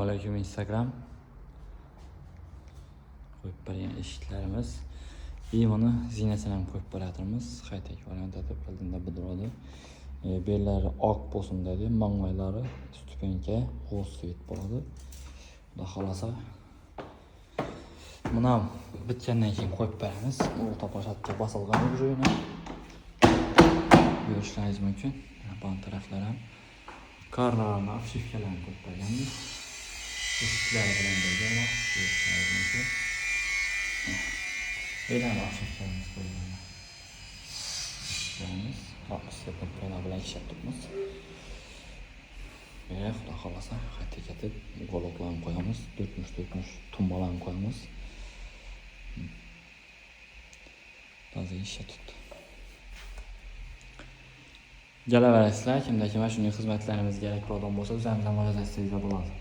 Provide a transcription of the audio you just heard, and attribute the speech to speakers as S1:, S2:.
S1: Assalomualaikum Instagram. Qo'yib bergan eshiklarimiz. Buni zinasini ham qo'yib beramiz. Qaytaki variantda oldinda bidiradi. Bellari oq bo'lsin dedi. Manglaylari stupenka g'oz svet bo'ladi. Xudo xolasa. Buni ham bitgandan keyin qo'yib beramiz. O'rta po'shatga bosilgan joyini ko'rishingiz mumkin. Bu taraflar ham karlarni afishkalarni qo'yib berganmiz. Eshiklar bilan birga ko'rishingiz mumkin. Belan afishkalarimiz qo'yilgan. Hop, bilan ishlab turibmiz. Xudo xolasa qayta ketib uyg'oqlarni qo'yamiz. 4 tumbalarni qo'yamiz. Toza ishga tutdi. Kelaverasizlar, kimda shunday xizmatlarimiz kerak bo'lgan bo'lsa, o'zimizdan murojaat qilsangiz bo'ladi.